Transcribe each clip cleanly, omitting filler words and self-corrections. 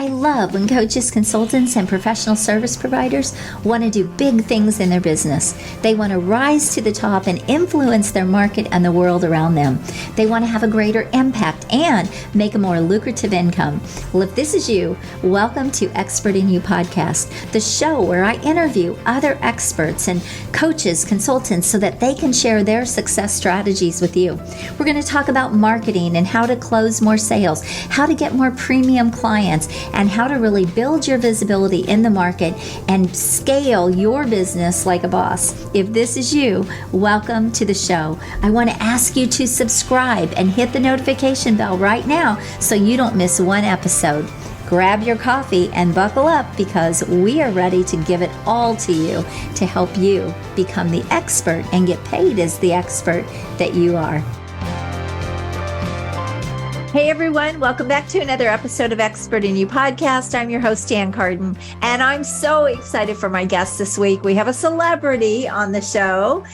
I love when coaches, consultants, and professional service providers want to do big things in their business. They want to rise to the top and influence their market and the world around them. They want to have a greater impact and make a more lucrative income. Well, if this is you, welcome to Expert in You podcast, the show where I interview other experts and coaches, consultants, so that they can share their success strategies with you. We're going to talk about marketing and how to close more sales, how to get more premium clients, and how to really build your visibility in the market and scale your business like a boss. If this is you, welcome to the show. I want to ask you to subscribe and hit the notification bell right now so you don't miss one episode. Grab your coffee and buckle up because we are ready to give it all to you to help you become the expert and get paid as the expert that you are. Hey everyone, welcome back to another episode of Expert in You podcast. I'm your host, Ann Carden, and I'm so excited for my guest this week. We have a celebrity on the show,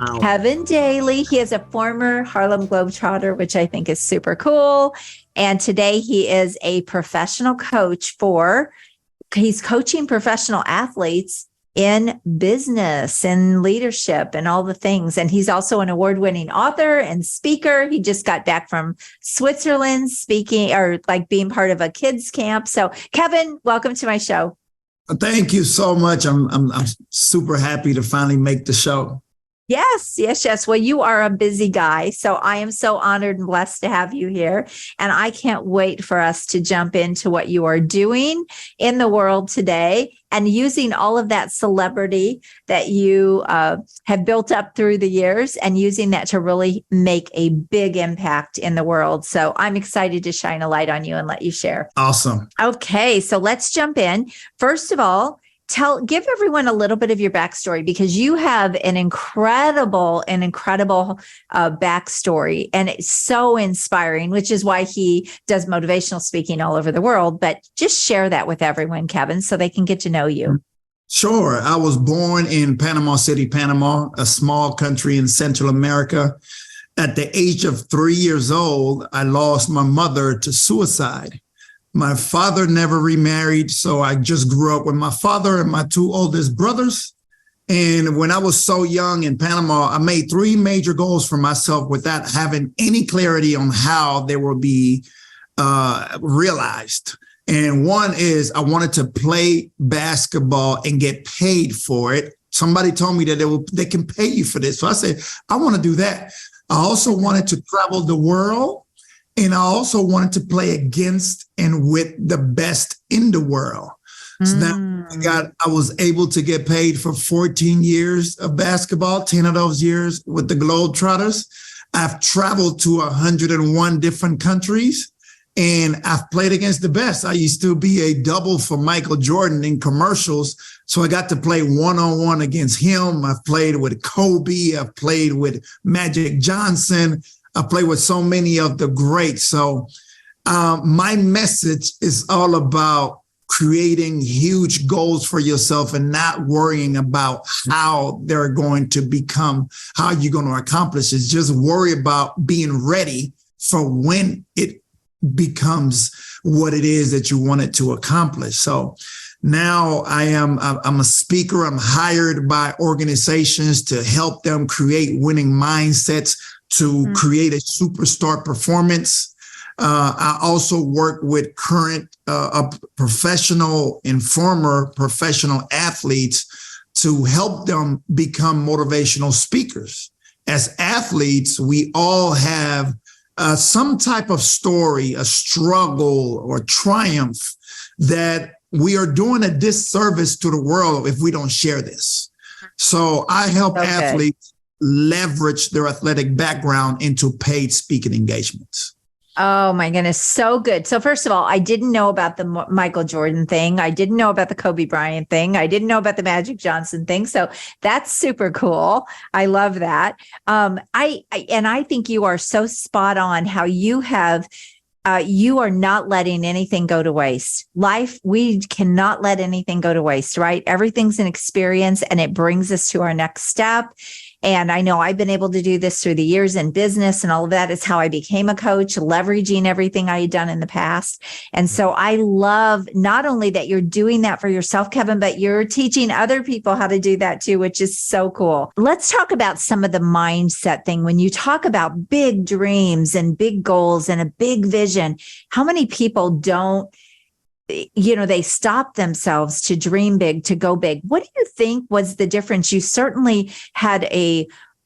wow. Kevin Daley. He is a former Harlem Globetrotter, which I think is super cool. And today he is a professional coach he's coaching professional athletes in business and leadership and all the things. And he's also an award-winning author and speaker. He just got back from Switzerland speaking or being part of a kids camp. So Kevin, welcome to my show. Thank you so much. I'm super happy to finally make the show. Yes. Well, you are a busy guy. So I am so honored and blessed to have you here. And I can't wait for us to jump into what you are doing in the world today and using all of that celebrity that you have built up through the years and using that to really make a big impact in the world. So I'm excited to shine a light on you and let you share. Awesome. Okay. So let's jump in. First of all, give everyone a little bit of your backstory because you have an incredible backstory and it's so inspiring, which is why he does motivational speaking all over the world. But just share that with everyone, Kevin, so they can get to know you. Sure. I was born in Panama City, Panama, a small country in Central America. At the age of 3 years old, I lost my mother to suicide. My father never remarried, so I just grew up with my father and my two oldest brothers. And when I was so young in Panama, I made three major goals for myself without having any clarity on how they will be realized. And one is I wanted to play basketball and get paid for it. Somebody told me that they can pay you for this. So I said, I want to do that. I also wanted to travel the world. And I also wanted to play against and with the best in the world. So now I was able to get paid for 14 years of basketball, 10 of those years with the Globetrotters. I've traveled to 101 different countries and I've played against the best. I used to be a double for Michael Jordan in commercials. So I got to play one-on-one against him. I've played with Kobe. I've played with Magic Johnson. I play with so many of the greats. So my message is all about creating huge goals for yourself and not worrying about how they're going to become, how you're going to accomplish it. Just worry about being ready for when it becomes what it is that you want it to accomplish. So now I'm a speaker. I'm hired by organizations to help them create winning mindsets, to create a superstar performance. I also work with current professional and former professional athletes to help them become motivational speakers. As athletes, we all have some type of story, a struggle or triumph that we are doing a disservice to the world if we don't share this. So I help athletes leverage their athletic background into paid speaking engagements. Oh my goodness. So good. So first of all, I didn't know about the Michael Jordan thing. I didn't know about the Kobe Bryant thing. I didn't know about the Magic Johnson thing. So that's super cool. I love that. I think you are so spot on how you have you are not letting anything go to waste. Life, we cannot let anything go to waste, right? Everything's an experience and it brings us to our next step. And I know I've been able to do this through the years in business, and all of that is how I became a coach, leveraging everything I had done in the past. And so I love not only that you're doing that for yourself, Kevin, but you're teaching other people how to do that too, which is so cool. Let's talk about some of the mindset thing. When you talk about big dreams and big goals and a big vision, how many people don't, they stop themselves to dream big, to go big? What do you think was the difference? You certainly had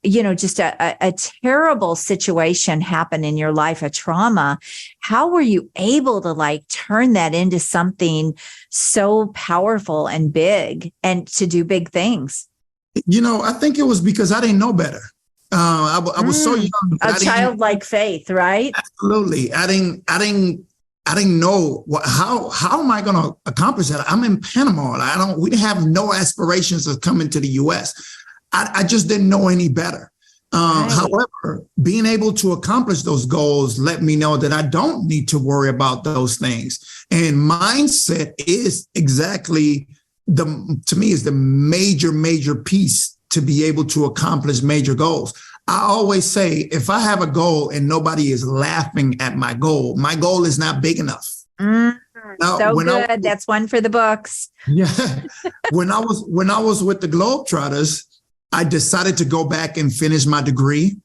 just a terrible situation happen in your life, a trauma. How were you able to turn that into something so powerful and big and to do big things? I think it was because I didn't know better. I was so young. A childlike faith, right? Absolutely. I didn't know how am I going to accomplish that? I'm in Panama. We have no aspirations of coming to the US. I just didn't know any better. Right. However, being able to accomplish those goals let me know that I don't need to worry about those things. And mindset is exactly to me is the major piece to be able to accomplish major goals. I always say, if I have a goal and nobody is laughing at my goal is not big enough. Now, so good. That's one for the books. Yeah. When I was with the Globetrotters, I decided to go back and finish my degree.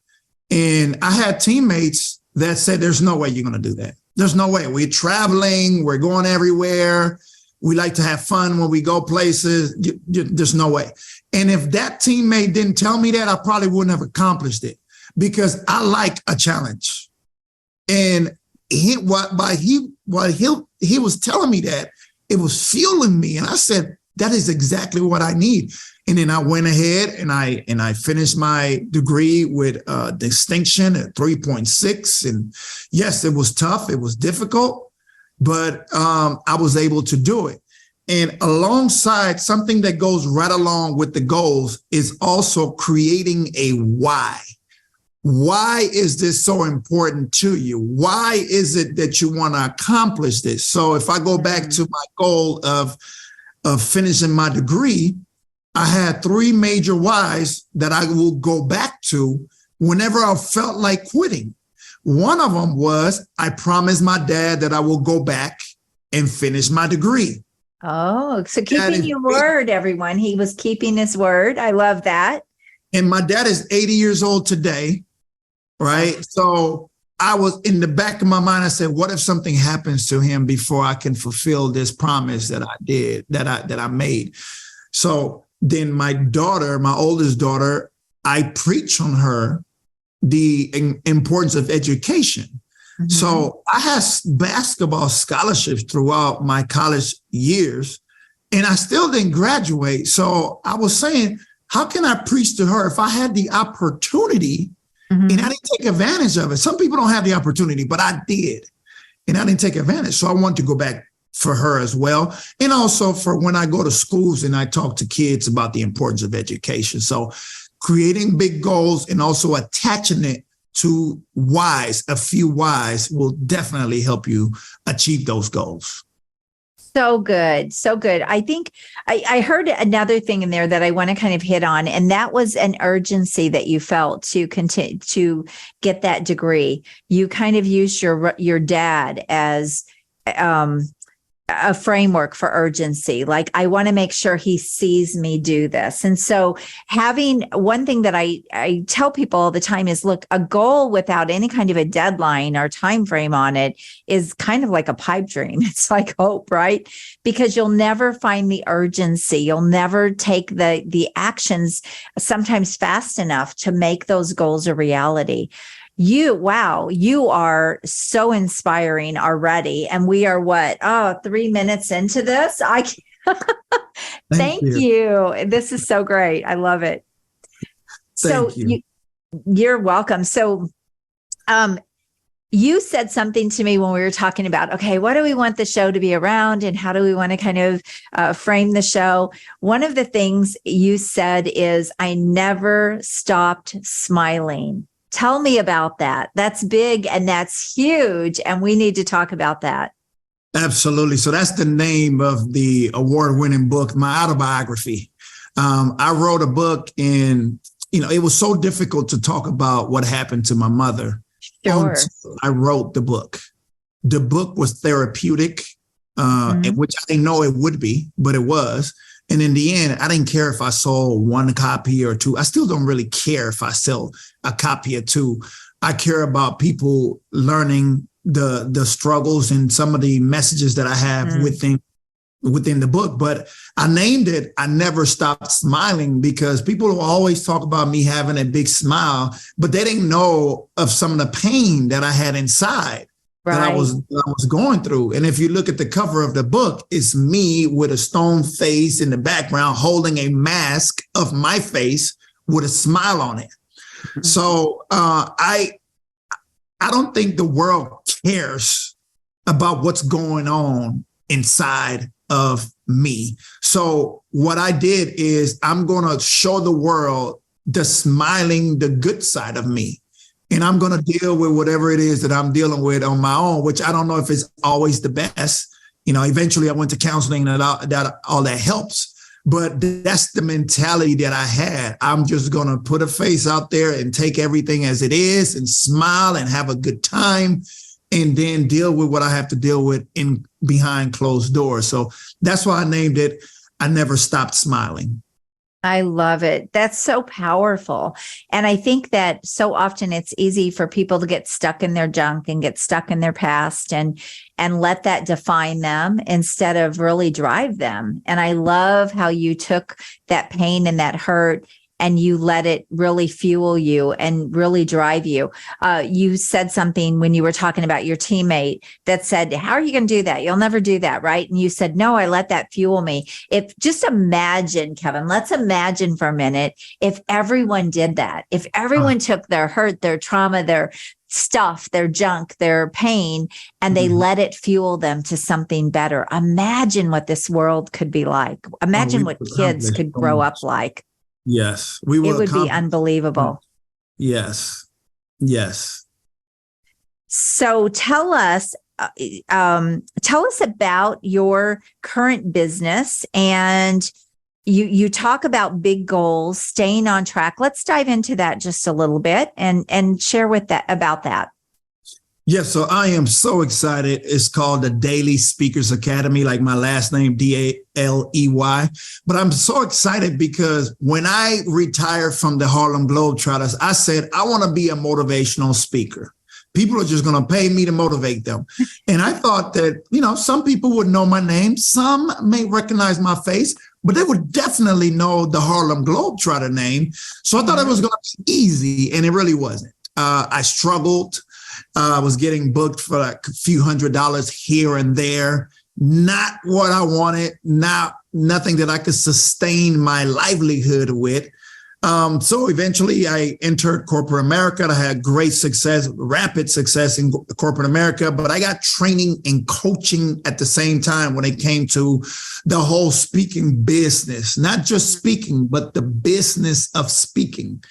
And I had teammates that said, there's no way you're going to do that. There's no way. We're traveling. We're going everywhere. We like to have fun when we go places. There's no way. And if that teammate didn't tell me that, I probably wouldn't have accomplished it, because I like a challenge. And he was telling me that, it was fueling me. And I said, that is exactly what I need. And then I went ahead and I finished my degree with distinction at 3.6. And yes, it was tough. It was difficult, but I was able to do it. And alongside, something that goes right along with the goals is also creating a why. Why is this so important to you? Why is it that you want to accomplish this? So if I go back to my goal of finishing my degree, I had 3 major whys that I will go back to whenever I felt like quitting. One of them was, I promised my dad that I will go back and finish my degree. Oh, so keeping your word, everyone. He was keeping his word. I love that. And my dad is 80 years old today, right? So I was in the back of my mind, I said, what if something happens to him before I can fulfill this promise that I did, that I made? So then my daughter, my oldest daughter, I preach on her the importance of education. Mm-hmm. So I had basketball scholarships throughout my college years, and I still didn't graduate. So I was saying, how can I preach to her if I had the opportunity and I didn't take advantage of it? Some people don't have the opportunity, but I did, and I didn't take advantage. So I wanted to go back for her as well. And also for when I go to schools and I talk to kids about the importance of education. So creating big goals and also attaching it to whys, a few whys, will definitely help you achieve those goals. So good. So good. I think I heard another thing in there that I want to kind of hit on, and that was an urgency that you felt to continue to get that degree. You kind of used your dad as a framework for urgency. Like, I want to make sure he sees me do this. And so having one thing that I tell people all the time is, look, a goal without any kind of a deadline or time frame on it is kind of like a pipe dream. It's like hope, right? Because you'll never find the urgency. You'll never take the actions sometimes fast enough to make those goals a reality. You are so inspiring already. And we are 3 minutes into this? Thank you. This is so great. I love it. Thank you. You're welcome. So, you said something to me when we were talking about, okay, what do we want the show to be around and how do we want to kind of frame the show? One of the things you said is, I never stopped smiling. Tell me about that. That's big and that's huge. And we need to talk about that. Absolutely. So that's the name of the award-winning book, my autobiography. I wrote a book in it was so difficult to talk about what happened to my mother. Sure. Until I wrote the book. The book was therapeutic, which I didn't know it would be, but it was. And in the end, I didn't care if I sold one copy or two. I still don't really care if I sell a copy or two. I care about people learning the struggles and some of the messages that I have within the book. But I named it I Never Stopped Smiling, because people will always talk about me having a big smile, but they didn't know of some of the pain that I had inside. Right. that I was going through. And if you look at the cover of the book, it's me with a stone face in the background holding a mask of my face with a smile on it. Mm-hmm. So I don't think the world cares about what's going on inside of me. So what I did is I'm going to show the world the good side of me. And I'm going to deal with whatever it is that I'm dealing with on my own, which I don't know if it's always the best. Eventually I went to counseling and all that helps. But that's the mentality that I had. I'm just going to put a face out there and take everything as it is and smile and have a good time and then deal with what I have to deal with in behind closed doors. So that's why I named it I Never Stopped Smiling. I love it. That's so powerful. And I think that so often it's easy for people to get stuck in their junk and get stuck in their past and let that define them instead of really drive them. And I love how you took that pain and that hurt and you let it really fuel you and really drive you. You said something when you were talking about your teammate that said, how are you going to do that? You'll never do that, right? And you said, no, I let that fuel me. Just imagine, Kevin, let's imagine for a minute, if everyone did that, if everyone took their hurt, their trauma, their stuff, their junk, their pain, and they let it fuel them to something better. Imagine what this world could be like. Imagine what kids could grow up like. Yes, it would be unbelievable. Yes. So tell us about your current business, and you talk about big goals, staying on track. Let's dive into that just a little bit and share about that. Yes, so I am so excited. It's called the Daily Speakers Academy, like my last name, Daley. But I'm so excited because when I retired from the Harlem Globetrotters, I said, I want to be a motivational speaker. People are just going to pay me to motivate them. And I thought that, some people would know my name. Some may recognize my face, but they would definitely know the Harlem Globetrotter name. So I thought it was going to be easy, and it really wasn't. I struggled. I was getting booked for like a few $100s here and there. Not what I wanted, nothing that I could sustain my livelihood with. So eventually I entered corporate America. I had great success, rapid success in corporate America, but I got training and coaching at the same time when it came to the whole speaking business, not just speaking, but the business of speaking.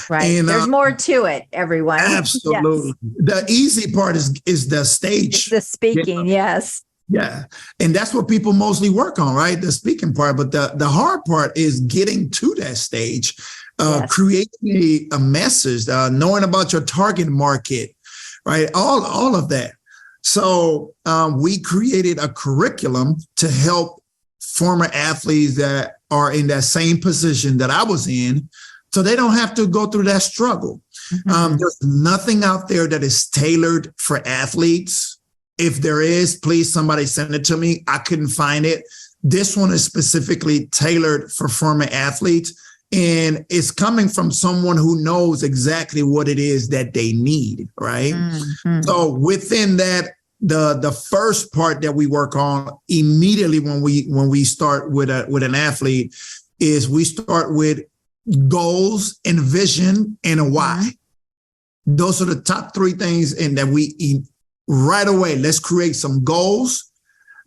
Right. And there's more to it, everyone. Absolutely. Yes. The easy part is the stage. It's the speaking. Yes. Yeah. And that's what people mostly work on, right? The speaking part. But the hard part is getting to that stage, creating a message, knowing about your target market, right? All of that. So we created a curriculum to help former athletes that are in that same position that I was in, so they don't have to go through that struggle. Mm-hmm. There's nothing out there that is tailored for athletes. If there is, please, somebody send it to me. I couldn't find it. This one is specifically tailored for former athletes, and it's coming from someone who knows exactly what it is that they need, right? Mm-hmm. So within that, the first part that we work on immediately when we start with an athlete is we start with goals and vision and a why. Those are the top three things, and that we right away, let's create some goals,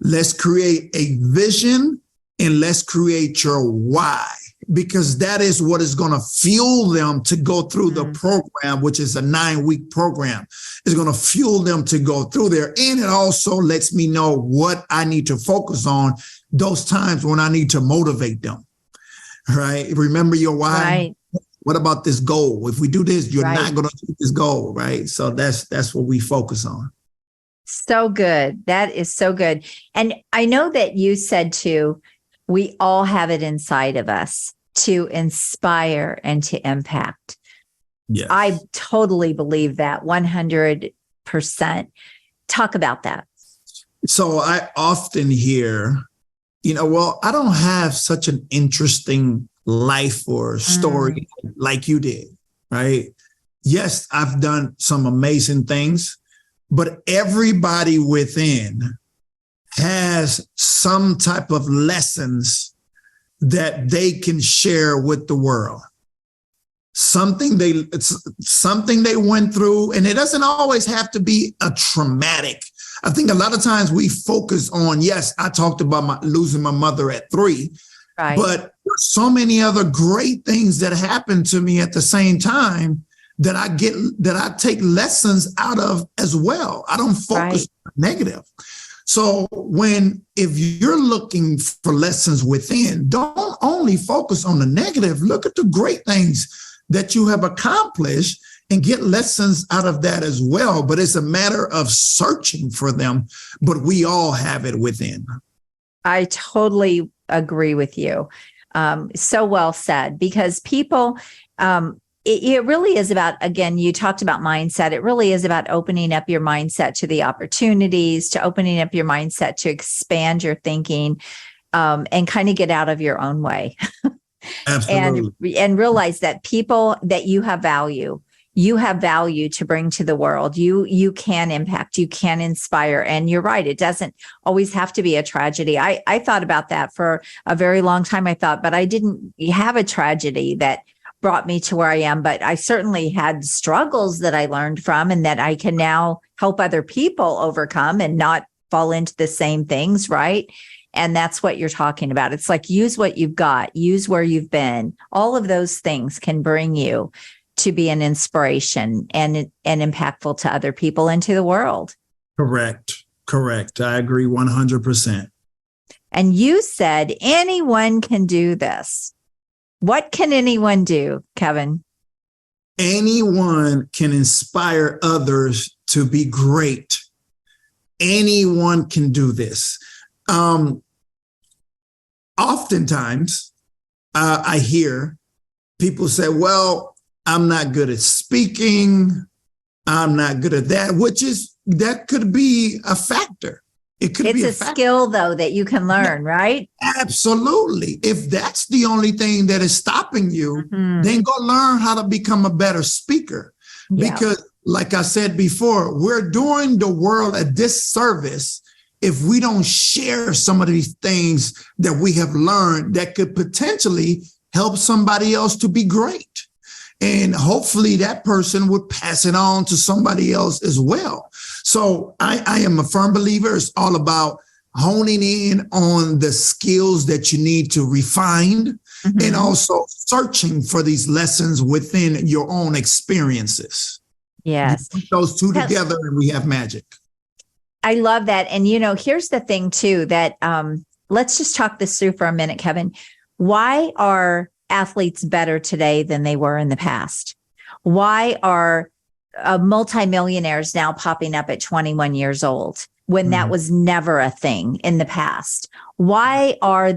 let's create a vision, and let's create your why, because that is what is going to fuel them to go through the program, which is a 9-week program. It's going to fuel them to go through there. And it also lets me know what I need to focus on those times when I need to motivate them. Right. Remember your why. what about this goal? If we do this, you're Right. not going to achieve this goal, right? So that's what we focus on. So good. That is so good. And I know that you said too, we all have it inside of us to inspire and to impact. Yes. I totally believe that 100%. Talk about that. So I often hear, well, I don't have such an interesting life or story like you did, right? Yes, I've done some amazing things, but everybody within has some type of lessons that they can share with the world. Something they went through, and it doesn't always have to be a traumatic. I think a lot of times we focus on, yes, I talked about losing my mother at 3, Right. but there's so many other great things that happened to me at the same time that I take lessons out of as well. I don't focus on negative. So if you're looking for lessons within, don't only focus on the negative. Look at the great things that you have accomplished and get lessons out of that as well. But it's a matter of searching for them, but we all have it within. I totally agree with you. So well said, because people, it really is about, again, you talked about mindset. It really is about opening up your mindset to the opportunities, to opening up your mindset to expand your thinking, and kind of get out of your own way. Absolutely. and realize that people, that you have value to bring to the world. You can impact, you can inspire. And you're right, it doesn't always have to be a tragedy. I thought about that for a very long time. I thought, but I didn't have a tragedy that brought me to where I am, but I certainly had struggles that I learned from and that I can now help other people overcome and not fall into the same things, right? And that's what you're talking about. It's like, use what you've got, use where you've been. All of those things can bring you to be an inspiration and impactful to other people and to the world. Correct. I agree 100%. And you said anyone can do this. What can anyone do, Kevin? Anyone can inspire others to be great. Anyone can do this. Oftentimes, I hear people say, well, I'm not good at speaking. I'm not good at that, that could be a factor. It's a skill, though, that you can learn, right? Absolutely. If that's the only thing that is stopping you, then go learn how to become a better speaker. Yeah. Because like I said before, we're doing the world a disservice if we don't share some of these things that we have learned that could potentially help somebody else to be great. And hopefully that person would pass it on to somebody else as well. So I am a firm believer. It's all about honing in on the skills that you need to refine and also searching for these lessons within your own experiences. Yes. You put those two together and we have magic. I love that. And, here's the thing, too, that let's just talk this through for a minute, Kevin. Why are athletes better today than they were in the past? Why are multimillionaires now popping up at 21 years old when that was never a thing in the past? Why are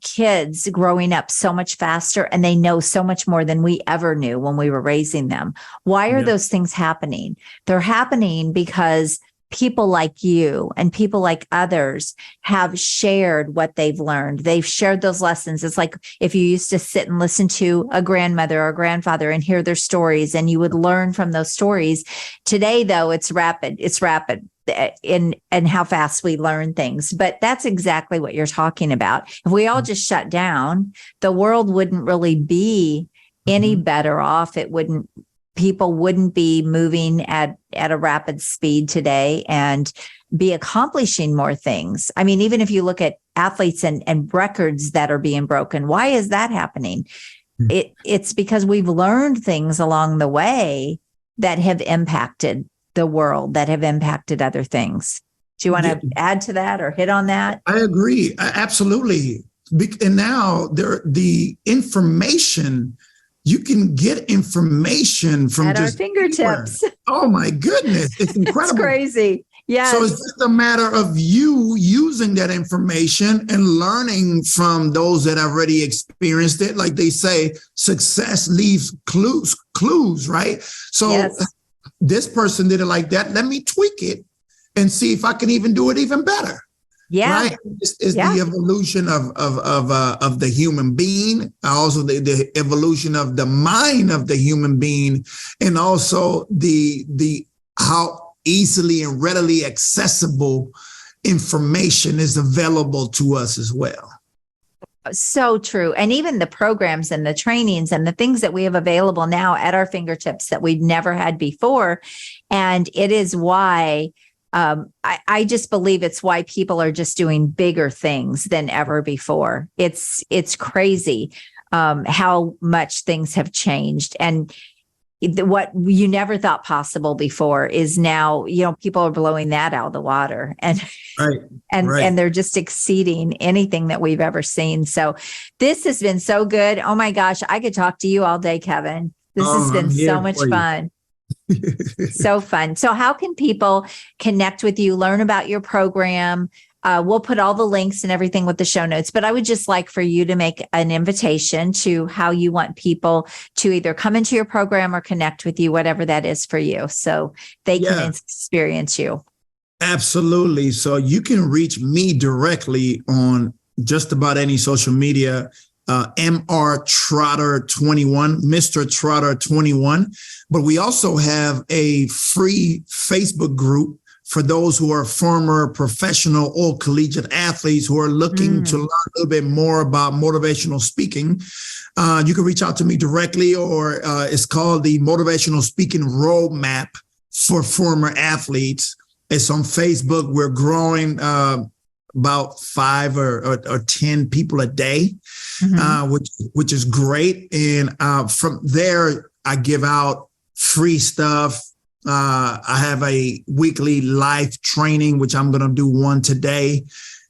kids growing up so much faster and they know so much more than we ever knew when we were raising them? Why are those things happening? They're happening because people like you and people like others have shared what they've learned. They've shared those lessons. It's like if you used to sit and listen to a grandmother or a grandfather and hear their stories and you would learn from those stories. Today, though, it's rapid in how fast we learn things. But that's exactly what you're talking about. If we all just shut down, the world wouldn't really be any better off. People wouldn't be moving at a rapid speed today and be accomplishing more things. I mean, even if you look at athletes and records that are being broken, why is that happening? It's because we've learned things along the way that have impacted the world, that have impacted other things. Do you want to add to that or hit on that? I agree. Absolutely. And now the information, you can get information from at just our fingertips. Oh my goodness. It's incredible. It's crazy. Yes. So it's just a matter of you using that information and learning from those that have already experienced it. Like they say, success leaves clues, right? So yes. This person did it like that. Let me tweak it and see if I can even do it even better. Yeah. Right. It's the evolution of the human being, also the evolution of the mind of the human being, and also the how easily and readily accessible information is available to us as well. So true. And even the programs and the trainings and the things that we have available now at our fingertips that we've never had before. And it is why I just believe it's why people are just doing bigger things than ever before. It's crazy how much things have changed. And what you never thought possible before is now, people are blowing that out of the water, and and they're just exceeding anything that we've ever seen. So this has been so good. Oh my gosh, I could talk to you all day, Kevin. This has been so much fun. So fun. So how can people connect with you, learn about your program? We'll put all the links and everything with the show notes, but I would just like for you to make an invitation to how you want people to either come into your program or connect with you, whatever that is for you, so they can experience you. Absolutely. So you can reach me directly on just about any social media, Mr. Trotter 21, Mr. Trotter 21. But we also have a free Facebook group for those who are former professional or collegiate athletes who are looking to learn a little bit more about motivational speaking. You can reach out to me directly, or it's called the Motivational Speaking Roadmap for Former Athletes. It's on Facebook. We're growing about 5 or 10 people a day, which is great. And from there, I give out free stuff. I have a weekly live training, which I'm going to do one today.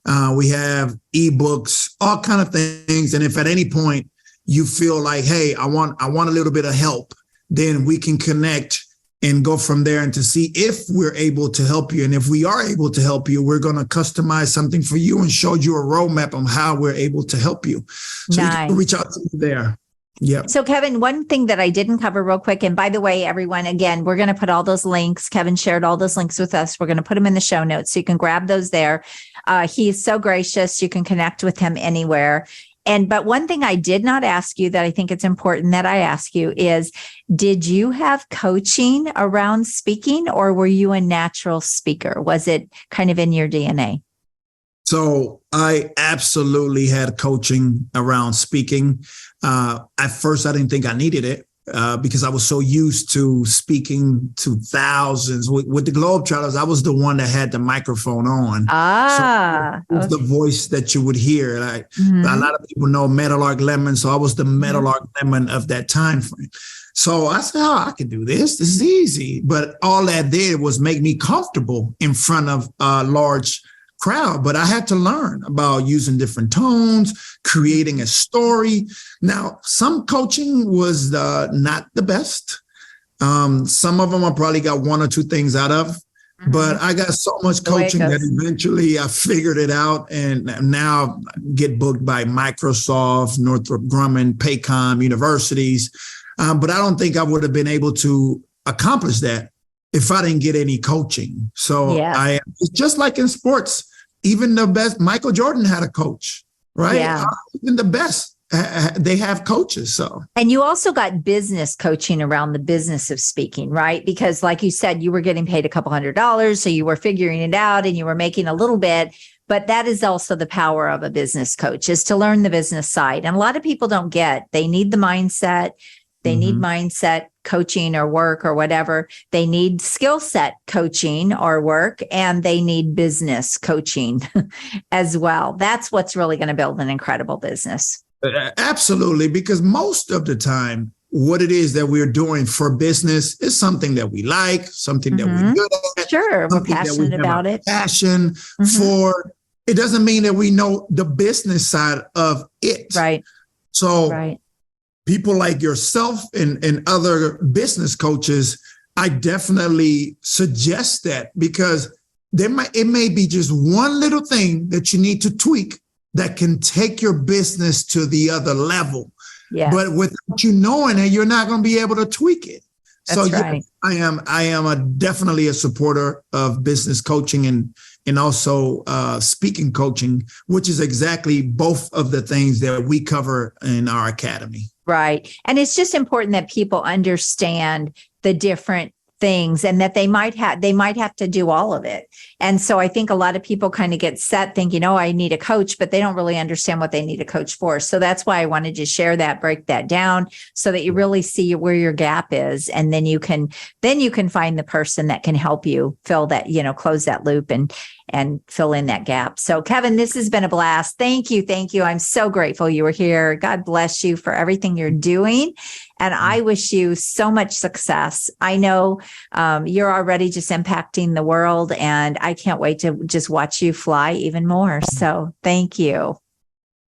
We have ebooks, all kind of things. And if at any point you feel like, hey, I want a little bit of help, then we can connect and go from there and to see if we're able to help you. And if we are able to help you, we're going to customize something for you and show you a roadmap on how we're able to help you. So you can reach out to me there. Yeah. So Kevin, one thing that I didn't cover real quick, and by the way, everyone, again, we're going to put all those links. Kevin shared all those links with us. We're going to put them in the show notes, so you can grab those there. He's so gracious. You can connect with him anywhere. But one thing I did not ask you that I think it's important that I ask you is, did you have coaching around speaking, or were you a natural speaker? Was it kind of in your DNA? So I absolutely had coaching around speaking. At first, I didn't think I needed it because I was so used to speaking to thousands. With the Globetrotters, I was the one that had the microphone on. So it was the voice that you would hear. A lot of people know Meadowlark Lemon, so I was the Meadowlark Lemon of that time frame. So I said, I can do this. This is easy. But all that did was make me comfortable in front of a large crowd. But I had to learn about using different tones, creating a story. Now, some coaching was not the best. Some of them I probably got 1 or 2 things out of, but I got so much coaching that eventually I figured it out. And now I get booked by Microsoft, Northrop Grumman, Paycom universities. But I don't think I would have been able to accomplish that if I didn't get any coaching. So it's just like in sports, even the best, Michael Jordan had a coach, right? Yeah. Even the best, they have coaches. So, and you also got business coaching around the business of speaking, right? Because like you said, you were getting paid a couple $100s. So you were figuring it out and you were making a little bit, but that is also the power of a business coach, is to learn the business side. And a lot of people don't they need the mindset. They need mindset coaching or work or whatever. They need skill set coaching or work, and they need business coaching as well. That's what's really going to build an incredible business. Absolutely. Because most of the time, what it is that we're doing for business is something that we like, something that we're good at. Sure. We're passionate about it. Passion for. it doesn't mean that we know the business side of it. Right. So Right. people like yourself and other business coaches, I definitely suggest that, because it may be just one little thing that you need to tweak that can take your business to the other level. Yeah. But without you knowing it, you're not going to be able to tweak it. That's So right. yes, I am definitely a supporter of business coaching and also speaking coaching, which is exactly both of the things that we cover in our academy. Right. And it's just important that people understand the different things and that they might have to do all of it. And so I think a lot of people kind of get set thinking, oh, I need a coach, but they don't really understand what they need a coach for. So that's why I wanted to share that, break that down so that you really see where your gap is. And then you can find the person that can help you fill that, close that loop and fill in that gap. So Kevin, this has been a blast. Thank you. Thank you. I'm so grateful you were here. God bless you for everything you're doing. And I wish you so much success. I know you're already just impacting the world, and I can't wait to just watch you fly even more. So thank you.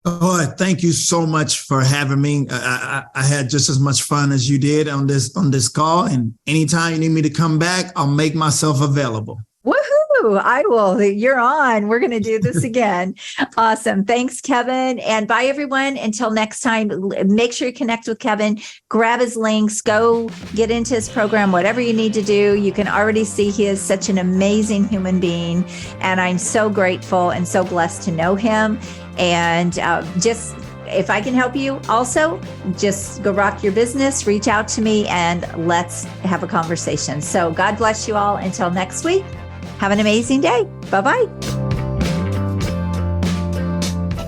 Oh, thank you so much for having me. I had just as much fun as you did on this call. And anytime you need me to come back, I'll make myself available. Woohoo! I will. You're on. We're going to do this again. Awesome. Thanks, Kevin. And bye, everyone. Until next time, make sure you connect with Kevin, grab his links, go get into his program, whatever you need to do. You can already see he is such an amazing human being. And I'm so grateful and so blessed to know him. And if I can help you also, just go rock your business, reach out to me, and let's have a conversation. So God bless you all. Until next week, have an amazing day. Bye-bye.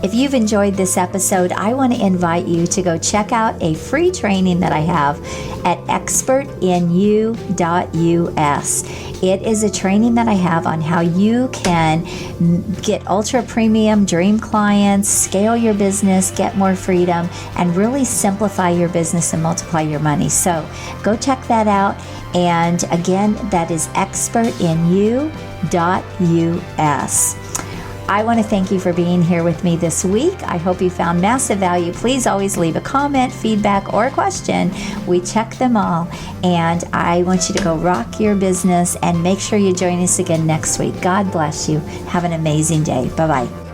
If you've enjoyed this episode, I want to invite you to go check out a free training that I have at expertinu.us. It is a training that I have on how you can get ultra premium dream clients, scale your business, get more freedom, and really simplify your business and multiply your money. So go check that out. And again, that is expertinu.us. I want to thank you for being here with me this week. I hope you found massive value. Please always leave a comment, feedback, or a question. We check them all. And I want you to go rock your business and make sure you join us again next week. God bless you. Have an amazing day. Bye-bye.